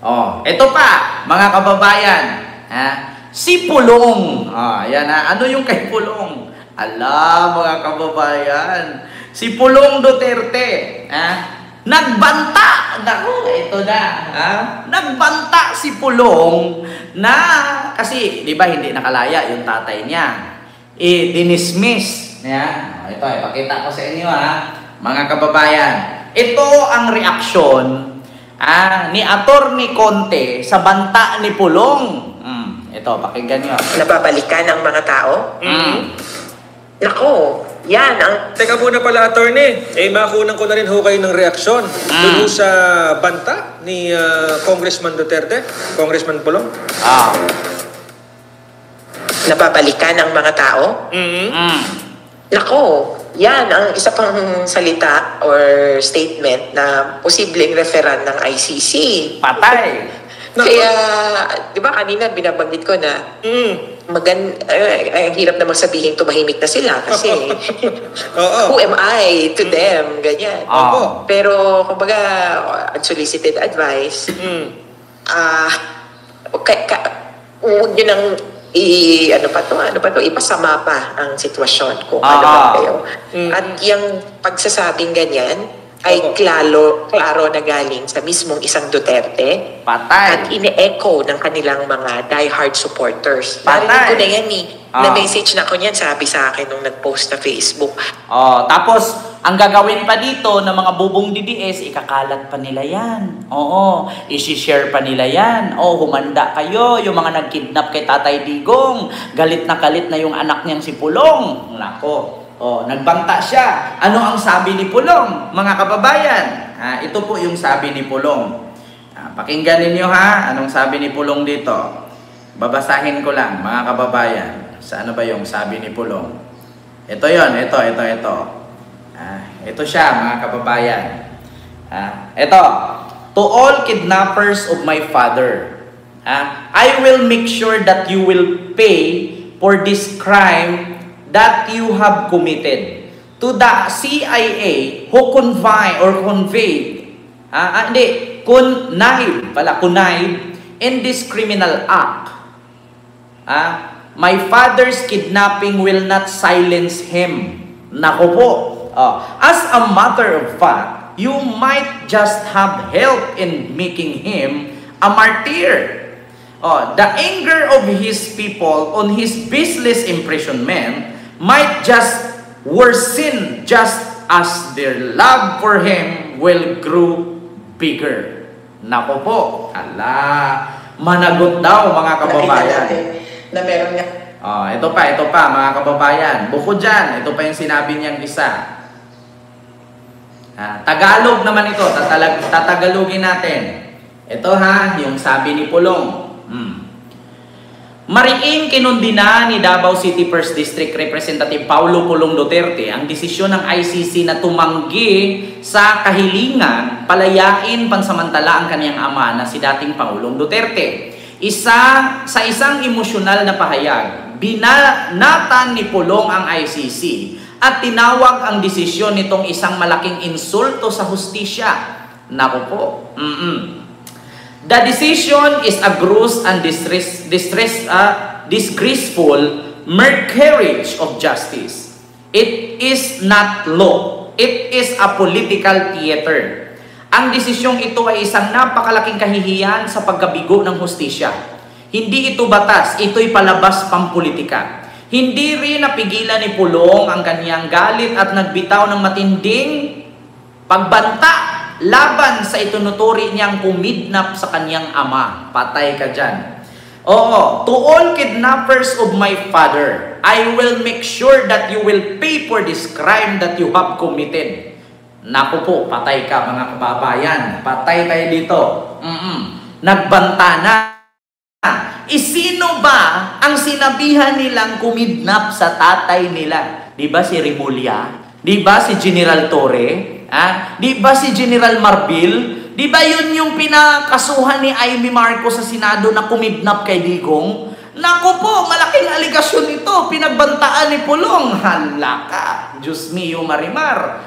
Oh, ito pa, mga kababayan. Si Pulong. Yan ha. Ano yung kay Pulong? Ala, mga kababayan. Si Pulong Duterte. Nagbanta. Naku, ito na. Nagbanta si Pulong na, kasi, di ba, hindi nakalaya yung tatay niya. Dinismiss. Yan. Ito, ipakita ko sa inyo mga kababayan. Ito ang reaksyon ni Attorney Conte sa banta ni Pulong. Ito, pakinggan nyo. Napabalikan ang mga tao? Nako, yan ang... Teka muna pala, Attorney. Makunan ko na rin ho kayo ng reaksyon dun sa banta ni Congressman Duterte, Congressman Pulong. Napabalikan ang mga tao? Nako, yan ang isa pang salita or statement na posibleng referan ng ICC. Patay. Kaya, di ba kanina binabanggit ko na hirap namang sabihin tumahimik na sila kasi who am I to them, ganyan. Pero, kumbaga, unsolicited advice, huwag nyo nang ipasama pa ang sitwasyon kung ano ba kayo. At yung pagsasabing ganyan ay klaro na galing sa mismong isang Duterte. Patay. At ine-echo ng kanilang mga die-hard supporters. Patay. Narinig ko na yan na-message na ko niyan, sabi sa akin nung nag-post na Facebook. Tapos, ang gagawin pa dito ng mga bubong DDS, ikakalat pa nila yan. Isi-share pa nila yan. Humanda kayo, yung mga nag-kidnap kay Tatay Digong. Galit na yung anak niyang si Pulong. Nako. Nagbanta siya. Ano ang sabi ni Pulong, mga kababayan? Ito po yung sabi ni Pulong. Pakinggan ninyo anong sabi ni Pulong dito. Babasahin ko lang, mga kababayan. Sa ano ba yung sabi ni Pulong? Ito yon, ito. Ito siya, mga kababayan. Ito. To all kidnappers of my father, I will make sure that you will pay for this crime that you have committed. To the CIA who connived in this criminal act. My father's kidnapping will not silence him. Nako po. As a matter of fact, you might just have helped in making him a martyr. The anger of his people on his baseless imprisonment might just worsen just as their love for him will grow bigger. Nako po. Managot daw, mga kababayan. Na meron nga. Ito pa, mga kababayan. Bukod dyan, ito pa yung sinabi niyang isa. Tagalog naman ito. Tatagalogin natin. Ito yung sabi ni Pulong. Mariing kinundina ni Davao City 1st District Representative Paulo Pulong Duterte ang desisyon ng ICC na tumanggi sa kahilingan palayain pansamantala ang kaniyang ama na si dating Pangulong Duterte. Sa isang emosyonal na pahayag, binanatan ni Pulong ang ICC at tinawag ang desisyon nitong isang malaking insulto sa hustisya. Naku po. The decision is a gross and disgraceful miscarriage of justice. It is not law. It is a political theater. Ang desisyong ito ay isang napakalaking kahihiyan sa pagkabigo ng hustisya. Hindi ito batas, ito'y palabas pampolitika. Hindi rin napigilan ni Pulong ang kanyang galit at nagbitaw ng matinding pagbanta laban sa itunuturi niyang kumidnap sa kanyang ama. Patay ka dyan. To all kidnappers of my father, I will make sure that you will pay for this crime that you have committed. Naku po, patay ka, mga kababayan. Patay tayo dito. Nagbanta na. Sino ba ang sinabihan nilang kumidnap sa tatay nila? Di ba si Remulla? Di ba si General Torre? Di ba si General Marbil? Di ba yun yung pinakasuhan ni Amy Marcos sa Senado na kumidnap kay Digong? Naku po, malaking aligasyon ito. Pinagbantaan ni Pulong. Halaka. Diyos mio Marimar.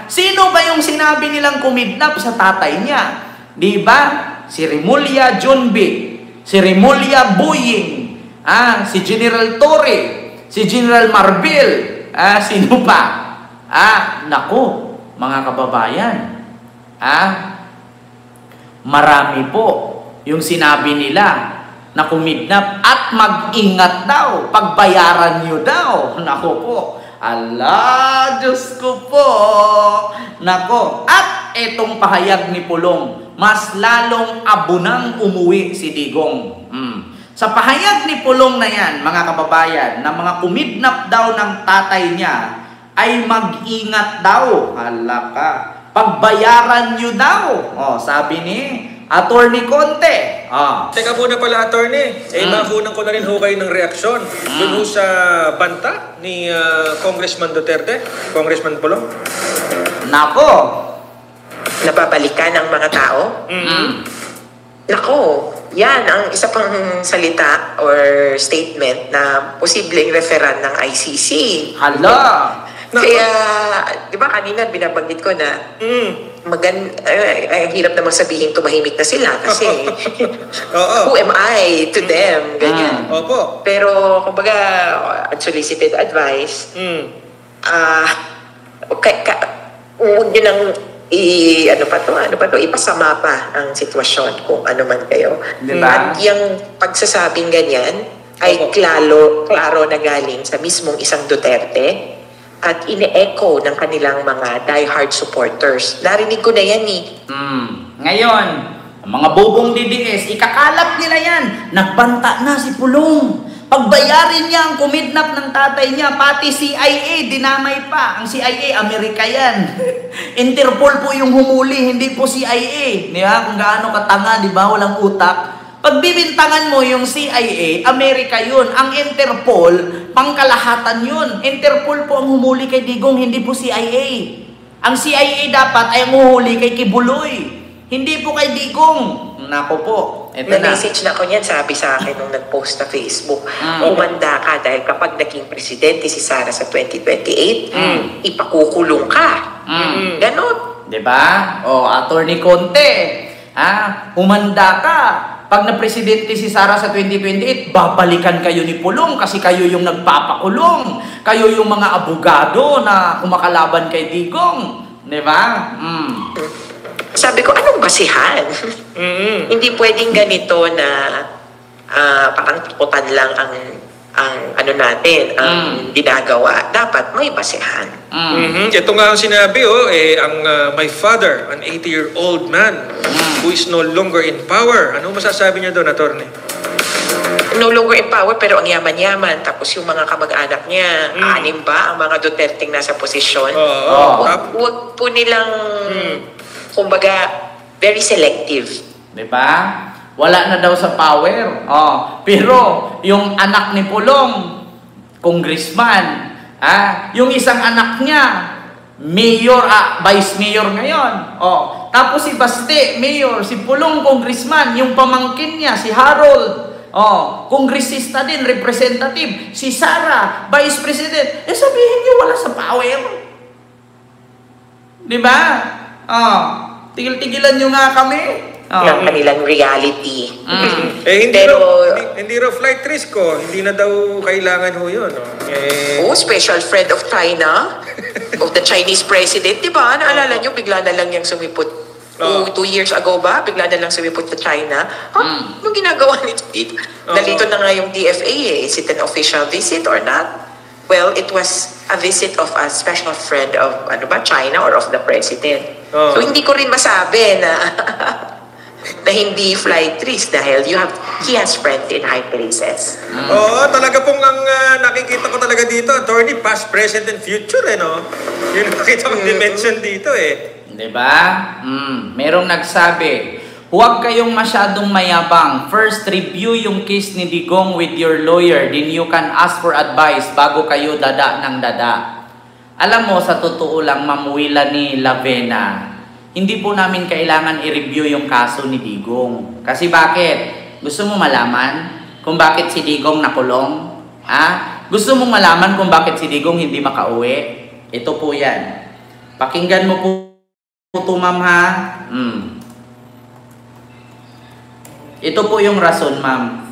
Sino ba yung sinabi nilang kumidnap sa tatay niya? Di ba? si Remulla Junbi, si Remulla Buying, si General Torre, si General Marbil, sino pa? Naku, mga kababayan, marami po yung sinabi nila na kumidnap at mag-ingat daw, pagbayaran nyo daw. Naku po, ala, Diyos ko po. Nako, at etong pahayag ni Pulong, mas lalong abunang umuwi si Digong. Sa pahayag ni Pulong na yan, mga kababayan, na mga kumidnap daw ng tatay niya, ay mag-ingat daw. Hala ka, pagbayaran nyo daw. Sabi ni Attorney Conte. Teka muna pala, Attorney. Nakunan ko na rin ho kayo ng reaksyon dun sa banta ni Congressman Duterte, Congressman Pulong. Nako. Napapalikan ang mga tao? Nako, yan ang isa pang salita or statement na posibleng referan ng ICC. Hala. Kaya, di ba kanina binabanggit ko na hirap namang sabihin tumahimik na sila kasi who am I to them? Ganyan. Opo. Pero, kumbaga, unsolicited advice, huwag nyo nang ipasama pa ang sitwasyon kung ano man kayo. Diba? At yung pagsasabing ganyan ay klaro na galing sa mismong isang Duterte at ine-echo ng kanilang mga diehard supporters. Narinig ko na yan Ngayon, ang mga bubong DDS, ikakalat nila yan. Nagbanta na si Pulong. Pagbayarin niya ang kumidnap ng tatay niya, pati CIA, dinamay pa. Ang CIA, Amerika yan. Interpol po yung humuli, hindi po CIA. Di ba? Kung gaano katanga, di ba? Walang utak. Pagbibintangan mo yung CIA, Amerika yun. Ang Interpol, pangkalahatan yun. Interpol po ang humuli kay Digong, hindi po CIA. Ang CIA dapat ay ang humuli kay Kibuloy. Hindi po kay Digong. Nako po. May message na ko niyan, sabi sa akin nung nag-post na Facebook. Umanda ka dahil kapag naging presidente si Sara sa 2028, ipakukulong ka. Ganon. Diba? Attorney Conte. Humanda ka. Pag na-presidente si Sara sa 2028, babalikan kayo ni Pulong kasi kayo yung nagpapakulong. Kayo yung mga abogado na kumakalaban kay Digong. Diba? Sabi ko, anong basihan? Hindi pwedeng ganito na parang tukutan lang ang ginagawa. Dapat may basihan. Ito nga ang sinabi, my father, an 80-year-old man who is no longer in power. Ano masasabi niya doon, Attorney? No longer in power, pero ang yaman-yaman. Tapos yung mga kamag-anak niya, anim ba ang mga Duterteng nasa posisyon? Huwag po nilang, kumbaga, very selective. Diba? Wala na daw sa power. Pero yung anak ni Pulong, congressman, yung isang anak niya, mayor, vice mayor ngayon. Tapos si Baste, mayor, si Pulong, congressman, yung pamangkin niya, si Harold, kongresista din, representative, si Sara, vice president. Sabihin niyo wala sa power. Diba? Tigil-tigilan nyo nga kami. Ng kanilang reality. Hindi raw flight risk ko. Hindi na daw kailangan ho yun. Special friend of China, of the Chinese president, di ba? Naalala nyo, bigla na lang yung sumipot. 2 years ago ba? Bigla na lang sumipot sa China. Anong ginagawa nito dito? Nalito na nga yung DFA. Is it an official visit or not? Well, it was a visit of a special friend of China or of the president. So hindi ko rin masabi na na hindi flight risk dahil he has friends in high places. Talaga pong ang nakikita ko talaga dito, Attorney, past, present, and future, no? Yun nakita kong dimension dito, Diba? Merong nagsabi, huwag kayong masyadong mayabang. First, review yung case ni Digong with your lawyer. Then you can ask for advice bago kayo dada ng dada. Alam mo, sa totoo lang, Ma'am Willa ni Lavena, hindi po namin kailangan i-review yung kaso ni Digong. Kasi bakit? Gusto mo malaman kung bakit si Digong nakulong? Gusto mo malaman kung bakit si Digong hindi makauwi? Ito po yan. Pakinggan mo po ito, ma'am, ha? Ito po yung rason, ma'am.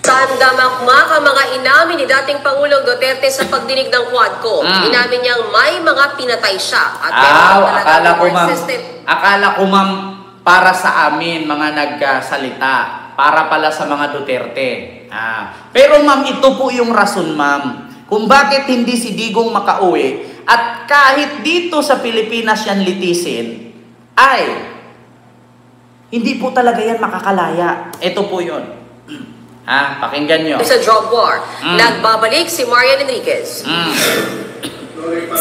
Saan damakmak ang mga inamin ni dating Pangulong Duterte sa pagdinig ng Quadco? Inamin niyang may mga pinatay siya. At Akala ko, ma'am, para sa amin, mga nagsalita. Para pala sa mga Duterte. Pero, ma'am, ito po yung rason, ma'am. Kung bakit hindi si Digong makauwi at kahit dito sa Pilipinas yan litisin, ay hindi po talaga yan makakalaya. Ito po yun. Pakinggan nyo. Sa drug war, nagbabalik si Marian Enriquez.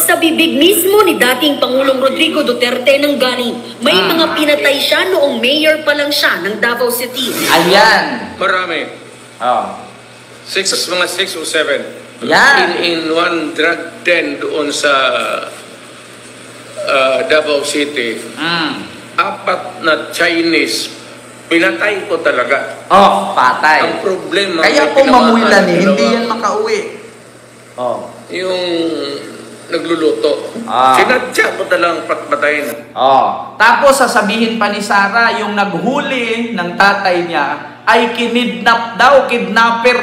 Sa bibig mismo ni dating Pangulong Rodrigo Duterte nang galing, may mga pinatay siya noong mayor pa lang siya ng Davao City. Ayan. Marami. Mga 6 o 7. Yan. In one drug den doon sa Davao City. 4 na Chinese. Pinatay ko talaga. Patay. Ang problema... Kaya po mamulan hindi yan makauwi. Yung nagluluto. Sinadya ko talagang patpatayin. Tapos sasabihin pa ni Sara, yung naghuli ng tatay niya ay kinidnap daw, kidnapper.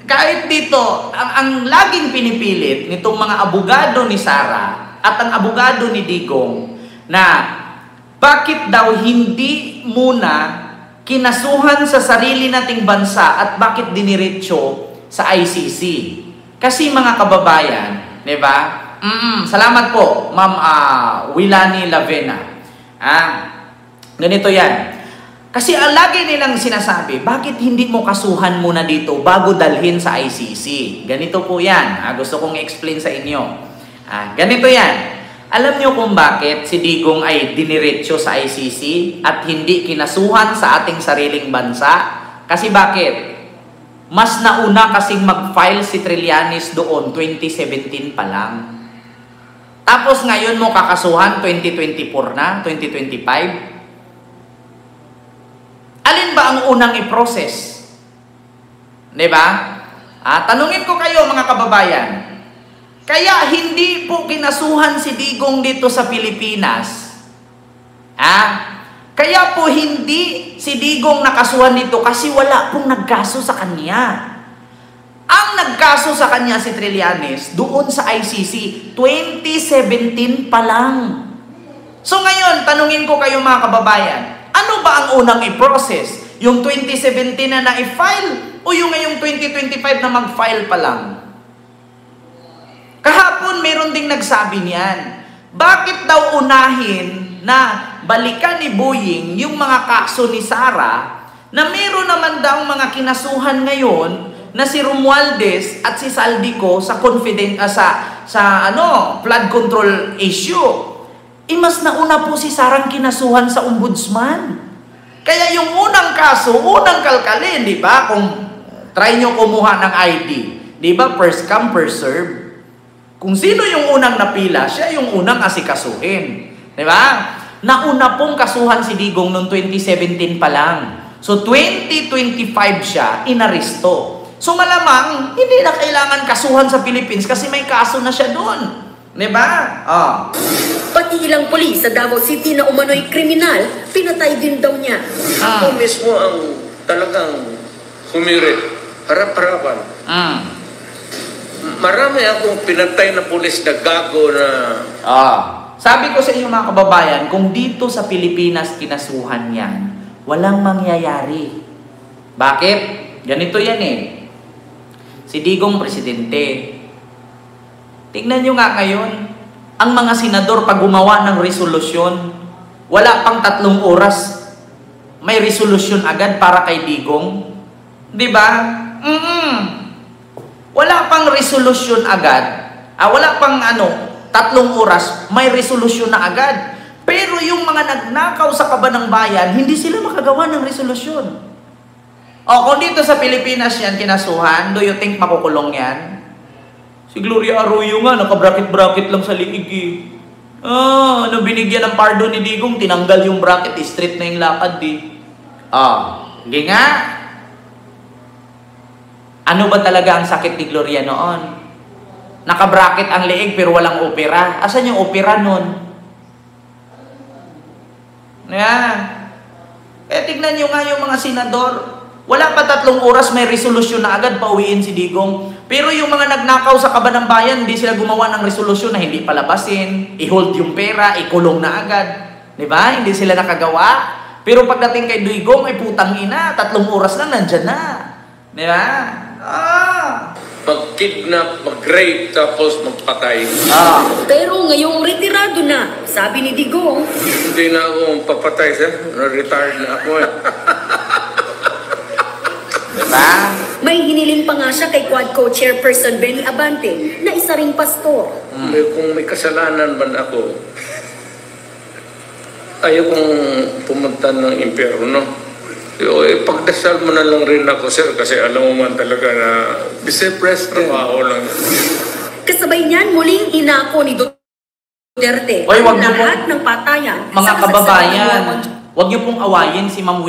Kahit dito, ang laging pinipilit nitong mga abogado ni Sara at ang abogado ni Digong na bakit daw hindi muna kinasuhan sa sarili nating bansa at bakit diniretso sa ICC? Kasi mga kababayan, di ba? Salamat po, Ma'am Wilani Lavena. Ganito yan. Kasi lagi nilang sinasabi, bakit hindi mo kasuhan muna dito bago dalhin sa ICC? Ganito po yan. Gusto kong i-explain sa inyo. Ganito yan. Alam nyo kung bakit si Digong ay diniretso sa ICC at hindi kinasuhan sa ating sariling bansa? Kasi bakit? Mas nauna kasing mag-file si Trillanes doon 2017 pa lang. Tapos ngayon mo kakasuhan 2024 na, 2025? Alin ba ang unang i-process? Diba? Tanungin ko kayo mga kababayan. Kaya hindi po kinasuhan si Digong dito sa Pilipinas. Kaya po hindi si Digong nakasuhan dito kasi wala pong nagkaso sa kanya. Ang nagkaso sa kanya si Trillanes doon sa ICC 2017 pa lang. So ngayon, tanungin ko kayo mga kababayan, ano ba ang unang i-process? Yung 2017 na na-file o yung ngayong 2025 na mag-file pa lang? Kahapon, meron ding nagsabi niyan. Bakit daw unahin na balikan ni Boying yung mga kaso ni Sara na meron naman daw mga kinasuhan ngayon na si Romualdez at si Saldico sa flood control issue. Mas nauna po si Sarang kinasuhan sa ombudsman. Kaya yung unang kaso, unang kalkalin, di ba? Kung try nyo kumuha ng ID, di ba? First come, first serve. Kung sino yung unang napila, siya yung unang asikasuhin. Di ba? Nauna pong kasuhan si Digong noong 2017 pa lang. So 2025 siya, inaresto. So malamang, hindi na kailangan kasuhan sa Philippines kasi may kaso na siya doon. Di ba? Pati ilang pulis sa Davao City na umano'y kriminal, pinatay din daw niya. Ako mismo ang talagang humirit. Harap-harapan. Marami akong pinatay na pulis na gago na... Sabi ko sa inyo mga kababayan, kung dito sa Pilipinas kinasuhan yan, walang mangyayari. Bakit? Ganito yan Si Digong presidente. Tingnan nyo nga ngayon, ang mga senador pag gumawa ng resolusyon, wala pang 3 oras, may resolusyon agad para kay Digong. Di ba? Wala pang resolusyon agad. Wala pang 3 oras, may resolusyon na agad. Pero yung mga nagnakaw sa kaba ng bayan, hindi sila makagawa ng resolusyon. Kung dito sa Pilipinas yan kinasuhan, do you think makukulong yan? Si Gloria Arroyo nga, naka-bracket-bracket lang sa liig nung binigyan ng pardon ni Digong, tinanggal yung bracket, straight na yung lakad hindi nga. Ano ba talaga ang sakit ni Gloria noon? Naka-bracket ang liig pero walang opera. Asan yung opera nun? Kaya tignan nyo nga yung mga senador. Wala pa 3 oras, may resolusyon na agad pauwiin si Digong. Pero yung mga nagnakaw sa Kabanang Bayan, hindi sila gumawa ng resolusyon na hindi palabasin, i-hold yung pera, ikulong na agad. Diba? Hindi sila nakagawa. Pero pagdating kay Digong, ay putang ina, 3 oras lang, nandyan na. Diba? Mag-kidnap, mag-rape, tapos magpatay. Pero ngayong retirado na, sabi ni Digong, Hindi na ako papatay, sir. Na-retired na ako eh. Diba? may hiniling pa nga siya kay Quadco Chairperson Benny Abante na isa ring pastor. Kung may kasalanan man ako, ayaw kong pumunta ng impyerno. Pagdasal mo na lang rin ako, sir, kasi alam mo man talaga na Vice-Pres, trabaho lang. Kasabay niyan, muling inako ni Duterte Oy, wag ang niyo lahat po- ng patayan Mga sa kababayan, kasagsagan ng huwag niyo pong awayin si Ma'am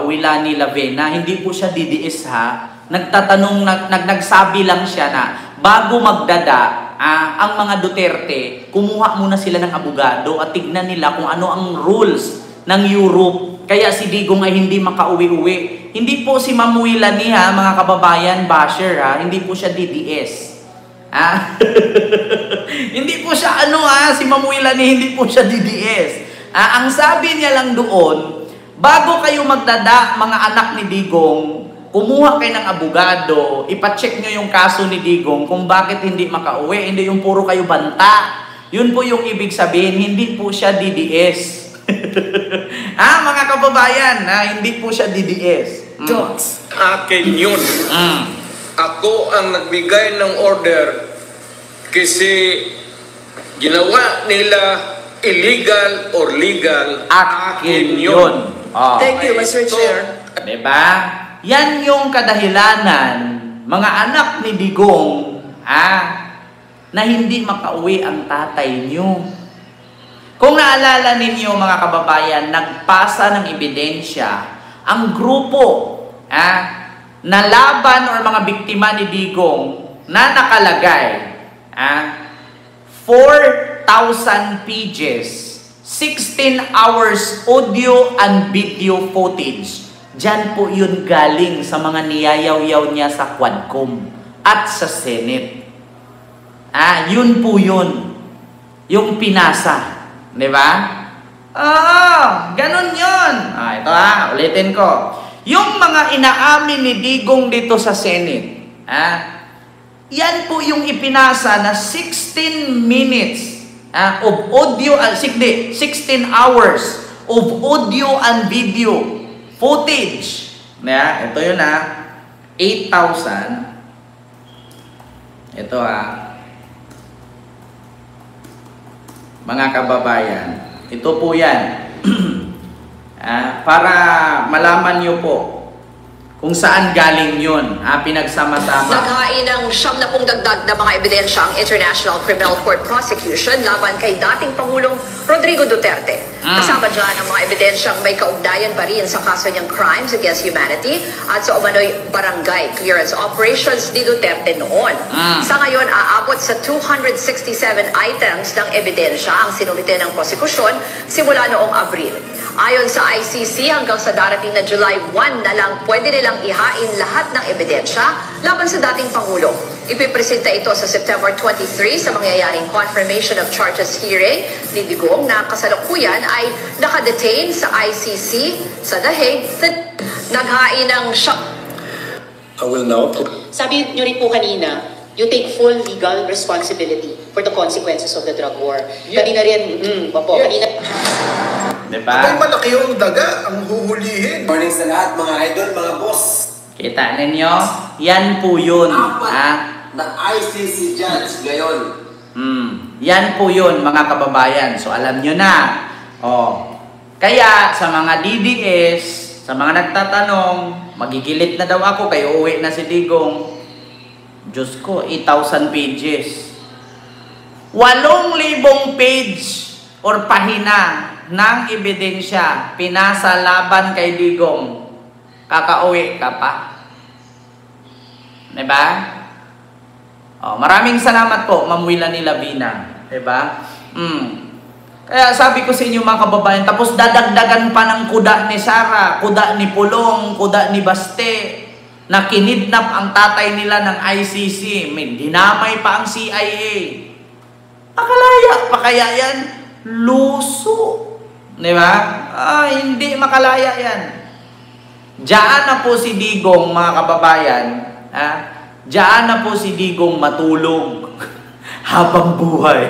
Wilani Lavena. Hindi po siya DDS ha. Nagtatanong, nagsabi lang siya na bago magdada, ang mga Duterte, kumuha muna sila ng abogado at tignan nila kung ano ang rules ng Europe. Kaya si Digong ay hindi makauwi-uwi. Hindi po si Ma'am Wilani ha, mga kababayan, basher ha. Hindi po siya DDS. Hindi po siya si Ma'am Wilani, hindi po siya DDS. Ang sabi niya lang doon, bago kayo magdada, mga anak ni Digong, kumuha kayo ng abogado, ipacheck nyo yung kaso ni Digong kung bakit hindi makauwi. Hindi yung puro kayo banta. Yun po yung ibig sabihin, hindi po siya DDS. Mga kababayan, hindi po siya DDS. Dogs. Akin yun. Ako ang nagbigay ng order kasi ginawa nila illegal or legal. Akin yun. Thank you, Mr. Chair. Diba? Yan yung kadahilanan, mga anak ni Digong, na hindi makauwi ang tatay nyo. Kung naalala ninyo mga kababayan, nagpasa ng ebidensya ang grupo na laban or mga biktima ni Digong na nakalagay 4,000 pages, 16 hours audio and video footage. Diyan po yun galing sa mga niyayaw-yaw niya sa Quadcom at sa Senate. Yun po yun. Yung pinasa. Di ba? Ganun yun. Ito ulitin ko. Yung mga inaamin ni Digong dito sa Senate, yan po yung ipinasa na 16 minutes of audio, 16 hours of audio and video footage. Ito yun 8,000. Ito mga kababayan. Ito po yan. Para malaman nyo po kung saan galing yun, pinagsama-sama. Naghain ng 70 dagdag na mga ebidensya ang International Criminal Court prosecution laban kay dating Pangulong Rodrigo Duterte. Kasama dyan ang mga ebidensyang may kaugnayan pa rin sa kaso niyang crimes against humanity at sa umano'y barangay clearance operations ni Duterte noon. Sa ngayon, aabot sa 267 items ng ebidensya ang sinulitin ng prosekusyon simula noong Abril. Ayon sa ICC, hanggang sa darating na July 1 na lang pwede nilang ihain lahat ng ebidensya laban sa dating Pangulo. Ipipresenta ito sa September 23 sa mangyayaring confirmation of charges hearing ni Digong na kasalukuyan ay nakadetain sa ICC sa The Hague. Naghain ng I will now Sabi niyo rin po kanina, you take full legal responsibility for the consequences of the drug war. Kanina rin, kanina. Diba? Abay, malaki yung daga ang huhulihin. Morning sa lahat, mga idol, mga boss. Kita ninyo? Yan po yun. Na ICC judge ngayon. Yan po yun, mga kababayan. So, alam nyo na. Kaya, sa mga DDS, sa mga nagtatanong, magigilit na daw ako, kayo uwi na si Digong. Diyos ko, 8,000 pages. 8,000 page or pahina ng ebidensya, pinasa laban kay Digong. Kakauwi ka pa. Diba? Maraming salamat po, Ma'am Wilani Lavena. Diba? Kaya sabi ko sa inyo mga kababayan, tapos dadagdagan pa ng kuda ni Sara, kuda ni Pulong, kuda ni Baste, na kinidnap ang tatay nila ng ICC. May dinamay pa ang CIA. Makalaya pa kaya yan? Luso. Di ba? Hindi makalaya yan. Diyan na po si Digong, mga kababayan. Diyan na po si Digong matulog habang buhay.